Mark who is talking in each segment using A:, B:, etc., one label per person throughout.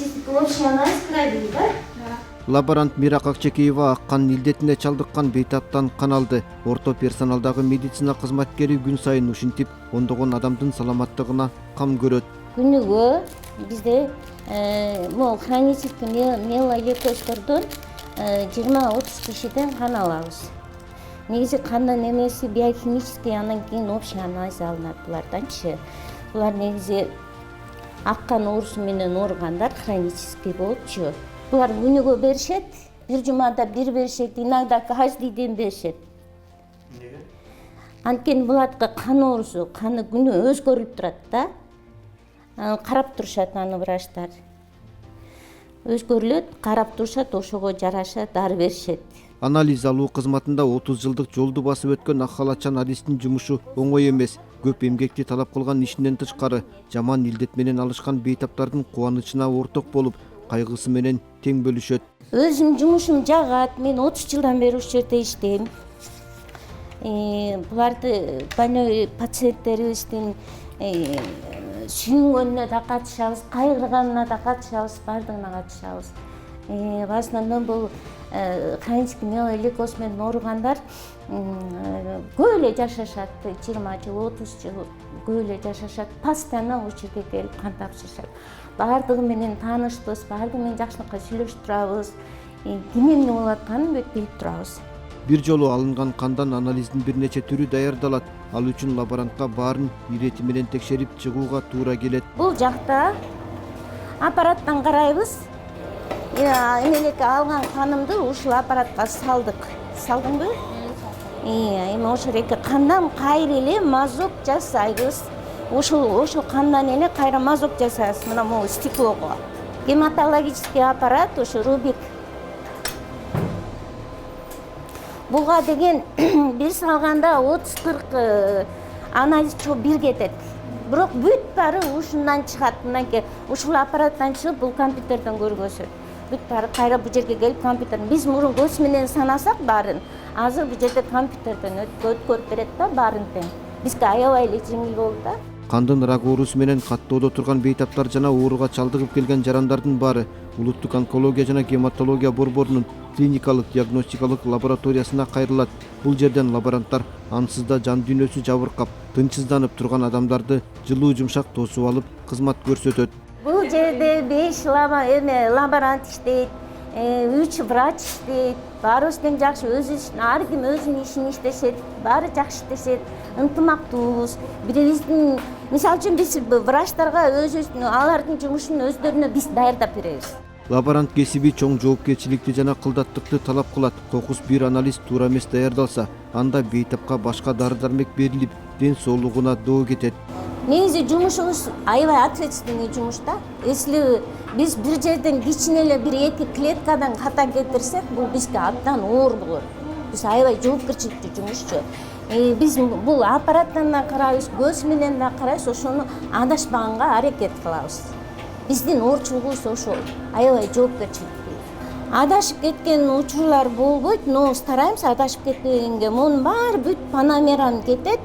A: Чистый вообще анализ крови, да?
B: Лаборант Мирак Акчекеева аккан илдетине чалдыккан бейтаптан кан алды. Орто персоналдагы медицина кызматкери күн сайын ушинтип ондогон адамдын саламаттыгына кам көрөт.
A: Күнүгө бизде могу хронический миелолейкоздордон 20-30 кишиден кан алабыз. Негизи кандын эмеси биохимический, андан кийин общий анализ алынат буларданчы. Булар негизи аккан оорусу менен ооругандар хронический болупчу. Булар күнүгө беришет, бир жумада бир беришет, иногда каждый день беришет. Анткени булардыкы кан оорусу, каны күнү өзгөрүлүп турат да. Карап турушат аны врачтар. Өзгөрүлөт, карап турушат, ошого жараша дары беришет.
B: Анализ алуу кызматында 30 жылдык жолду басып өткөн Акхалачан Алистин жумушу оңой эмес. Көп эмгекти талап кылган ишинен тышкары жаман илдет менен алышкан бейтаптардын кубанычына орток болуп, кайгысы менен тең бөлүшөт.
A: Өзүм жумушум жагат, мен 30 жылдан бери ушул жерде иштейм. Буларды больной пациенттерибиздин сүйүнгөнүнө да катышабыз, кайгырганына да катышабыз, баардыгына катышабыз. В основном бул хронический миелолейкоз менен ооругандар көп эле жашашат, 20 жыл, 30 жыл көп эле жашашат. Постоянно ушул жерге келип кан тапшырышат. Баардыгы менен таанышпыз, баардыгы менен жакшылыкка сүйлөшүп турабыз. Ким эмне болуп атканын билип турабыз.
B: Бир жолу алынган кандан анализдин бир нече түрү даярдалат. Ал үчүн лаборантка баарын ирети менен текшерип чыгууга туура келет.
A: Бул жакта аппараттан карайбыз. Эмелекке алган канымды ушул аппаратка салдык. Салдыңбы? Эми ошол эки кандан кайра эле мазок жасайбыз. Ошол кандан эле кайра мазок жасайбыз. Мына могу стеклого. Гематологический аппарат ошо Рубик. Буга деген бир салганда 30-40 анализ бир кетет. Бирок бүт баары ушундан чыгат. Мынакей ушул аппараттан чыгып бул компьютерден көргөзөт. Бүт баары кайра бул жерге келип компьютерден. Биз мурун көз менен санасак баарын, азыр бул жерде компьютерден өткөрүп берет да баарын тең. Бизге аябай эле жеңил болду да.
B: Кандын рак оорусу менен каттоодо турган бейтаптар жана ооруга чалдыгып келген жарандардын баары улуттук онкология жана гематология борборунун клиникалык диагностикалык лабораториясына кайрылат. Бул жерден лаборанттар ансыз да жан дүйнөсү жабыркап, тынчсызданып турган адамдарды жылуу жумшак тосуп алып кызмат көрсөтөт.
A: Бул жерде 5 лаборант иштейт, 3 врач иштейт. Баарыбыз тең жакшы ар ким өзүнүн ишин иштешет, баары жакшы иштешет, ынтымактуубуз. Бирибиздин, мисалы үчүн биз врачтарга алардын жумушун өздөрүнө биз даярдап беребиз.
B: Лаборант кесиби чоң жоопкерчиликти жана кылдаттыкты талап кылат. Кокус бир анализ туура эмес даярдалса, анда бейтапка башка дары-дармек берилип, ден соолугуна доо кетет.
A: Негизи жумушубуз аябай ответственный жумуш да. Если биз бир жерден кичине эле бир 2 клеткадан хата кетирсек, бул бизге абдан оор болот. Биз аябай жоопкерчиликтүү жумушчу. Биз бул аппараттан да карайбыз, көз менен да карайбыз, ошону адашпаганга аракет кылабыз. Биздин оорчулугубуз ошол, аябай жоопкерчиликтүү. Адашып кеткен учурлар болбойт, но стараемся адашып кетпегенге. Монун баары бүт панамерам кетет.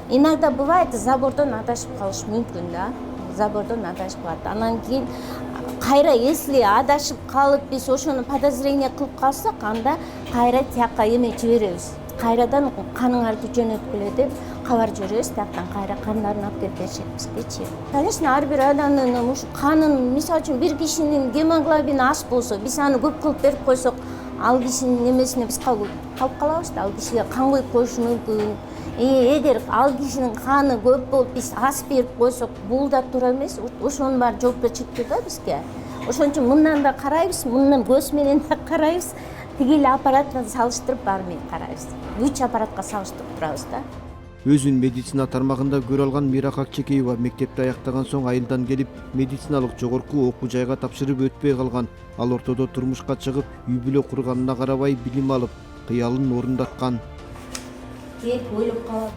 A: Иногда бывает, забордон адашып калыш мүмкүн да. Забордон адашып калат. Анан кийин кайра если адашып калып биз ошону подозрение кылып калсак, анда кайра тияка эме жиберебиз. Кайрадан каныңарды жөнөткүлө деп кабар жиберебиз, тияктан кайра кандарын алып келип беришет бизгечи. Конечно, ар бир адамдын ушу канын, мисалы үчүн бир кишинин гемоглобини аз болсо, биз аны көп кылып берип койсок, ал кишинин эмесине биз калып калабыз да, ал кишиге кан коюп коюшу мүмкүн. Эгер ал кишинин каны көп болуп биз аз берип койсок, бул да туура эмес. Ошонун баары жоопкерчиликтүү да бизге. Ошон үчүн мындан да карайбыз, мындан көз менен да карайбыз. Тиги эле аппараттан салыштырып баары менен карайбыз. 3 аппаратка салыштырып турабыз да.
B: Өзүн медицина тармагында көрө алган Мирак Акчекеева мектепти аяктаган соң айылдан келип, медициналык жогорку окуу жайга тапшырып өтпөй калган. Ал ортодо турмушка чыгып, үй бүлө курганына карабай билим алып, кыялын орундаткан.
A: Ойлоп калат.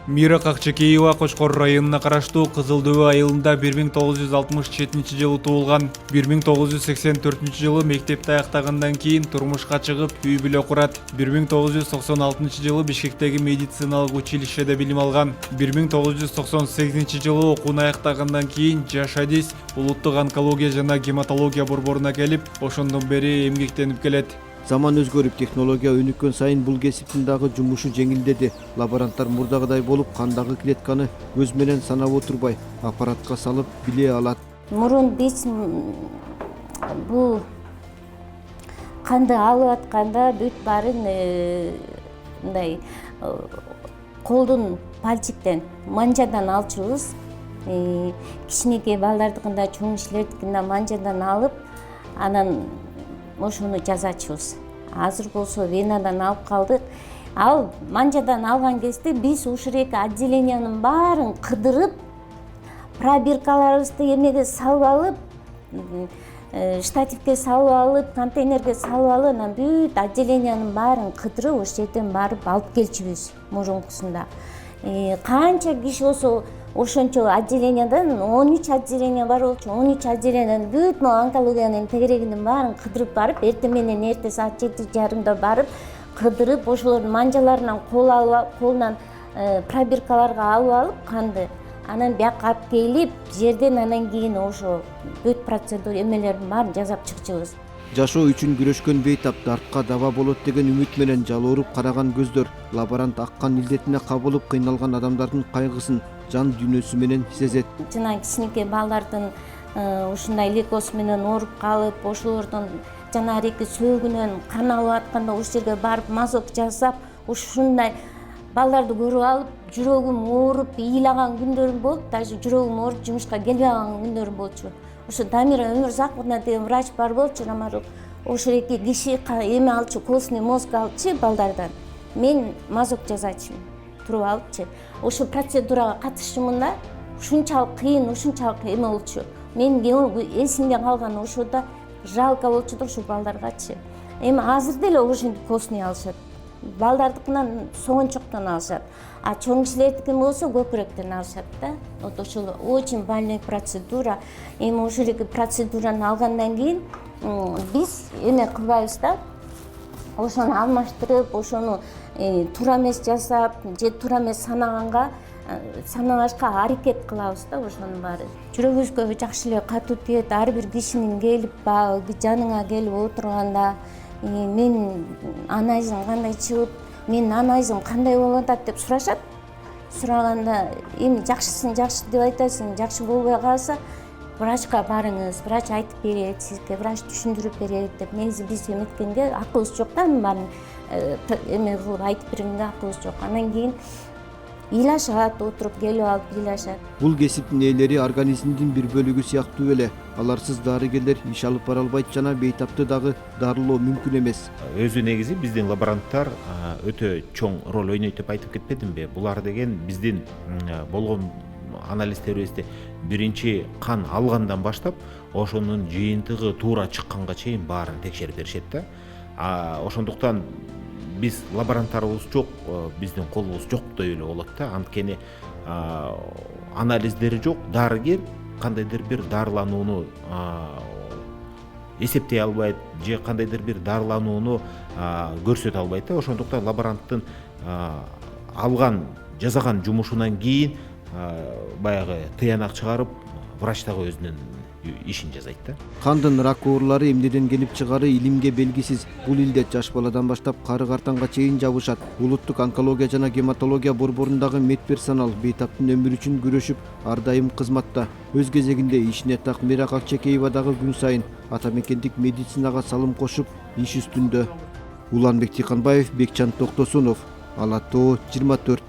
C: Мирак Акчекеева Кочкор районуна караштуу Кызыл Дөбө айылында 1967-жылы туулган. 1984-жылы мектепти аяктагандан кийин турмушка чыгып, үй бүлө курат. 1996-жылы Бишкектеги медициналык училищеде билим алган. 1998-жылы окууну аяктагандан кийин жаш адис улуттук онкология жана гематология борборуна келип, ошондон бери эмгектенип келет.
B: Заман өзгөрүп, технология өнүккөн сайын бул кесиптин дагы жумушу жеңилдеди. Лаборанттар мурдагыдай болуп, кандагы клетканы көз менен санап отурбай, аппаратка салып биле алат.
A: Мурун биз бул канды алып атканда бүт баарын мындай колдун пальчиктен, манжадан алчубуз. Кичинекей балдардыкында, чоң кишилердикинде манжадан алып, анан ошону жазачубуз. Азыр болсо венадан алып калдык. Ал манжадан алган кезде биз ушул эки отделениянын баарын кыдырып, пробиркаларыбызды эмеге салып алып, штативке салып алып, контейнерге салып алып, анан бүт отделениянын баарын кыдырып, ошол жерден барып алып келчүбүз мурункусунда. Канча киши болсо ошончо отделениядан 13 отделение бар болчу. 13 отделениянын бүт онкологиянын тегерегинин баарын кыдырып барып, эртең менен эрте саат 7:30 барып кыдырып, ошолордун манжаларынан колунан пробиркаларга алып канды. Анан бияка алып келип, жерден анан кийин ошо бүт процедура эмелердин баарын жасап чыкчубуз.
B: Жашоо үчүн күрөшкөн бейтап дартка даба болот деген үмүт менен жалооруп караган көздөр лаборант аккан илдетине кабылып кыйналган адамдардын кайгысын жан дүйнөсү менен сезет.
A: Жана кичинекей балдардын ушундай лейкоз менен ооруп калып, ошолордун жанагы эки сөөгүнөн кан алып атканда ошол жерге барып мазок жасап, ушундай балдарды көрүп алып, жүрөгүм ооруп, ыйлаган күндөрүм болуп, даже жүрөгүм ооруп, жумушка келбей калган күндөрүм болчу. Ошо Дамира Өмүрзаковна деген врач бар болчу, Рамарук. Ошол эки киши эме алчу, костный мозг алчу балдардан. Мен мазок жасачумун, туруп алыпчы. Ошол процедурага катышымын да, ушунчалык кыйын, ушунчалык эме болчу. Мен эсимде калган ошода жалко болчу да ошол балдаргачы. Эми азыр деле ошентип костный алышат. Балдардыкынан соончоктон алышат. А чоң кишилердикин болсо көкүрөктөн алышат да. Вот ошол очень больной процедура. Эми ошол эки процедураны алгандан кийин биз эме кылбайбыз да. Ошону алмаштырып, ошону туура эмес жасап, же туура эмес санабашка аракет кылабыз да ошонун баары. Жүрөгүбүзгө жакшы эле катуу тиет. Ар бир кишинин келип баягы жаныңа келип отурганда, мен анализим кандай чыгып, менин анализим кандай болуп атат деп сурашат. Сураганда эми жакшысын жакшы деп айтасың, жакшы болбой калса врачка барыңыз, врач айтып берет сизге, врач түшүндүрүп берет деп. Негизи биз эметкенге акыбыз жок да, баарын эме кылып айтып бергенге акыбыз жок. Анан кийин ыйлашат, отуруп келип алып ыйлашат.
B: Бул кесиптин ээлери организмдин бир бөлүгү сыяктуу эле. Аларсыз дарыгерлер иш алып бара албайт жана бейтапты дагы дарылоо мүмкүн эмес.
D: Өзү негизи биздин лаборанттар өтө чоң роль ойнойт деп айтып кетпедимби? Булар деген биздин болгон анализдерибизди биринчи кан алгандан баштап, ошонун жыйынтыгы туура чыкканга чейин баарын текшерип беришет да. Ошондуктан биз лаборанттарыбыз жок, биздин колубуз жок деп эле болот да. Анткени анализдери жок, дарыгер кандайдыр бир дарыланууну эсептей албайт же кандайдыр бир дарыланууну көрсөтө албайт да. Ошондуктан лаборанттын алган жасаган жумушунан кийин баягы тыянак чыгарып, врач дагы өзүнүн ишин жасайт да.
B: Кандын рак оорулары эмнеден келип чыгары илимге белгисиз. Бул илдет жаш баладан баштап кары картаңга чейин жабышат. Улуттук онкология жана гематология борборундагы медперсонал бейтаптын өмүрү үчүн күрөшүп, ар дайым кызматта. Өз кезегинде ишине так Мирак Акчекеева дагы күн сайын ата мекендик медицинага салым кошуп, иш үстүндө. Уланбек Тыйканбаев, Бекчан Токтосунов, Ала Тоо 24.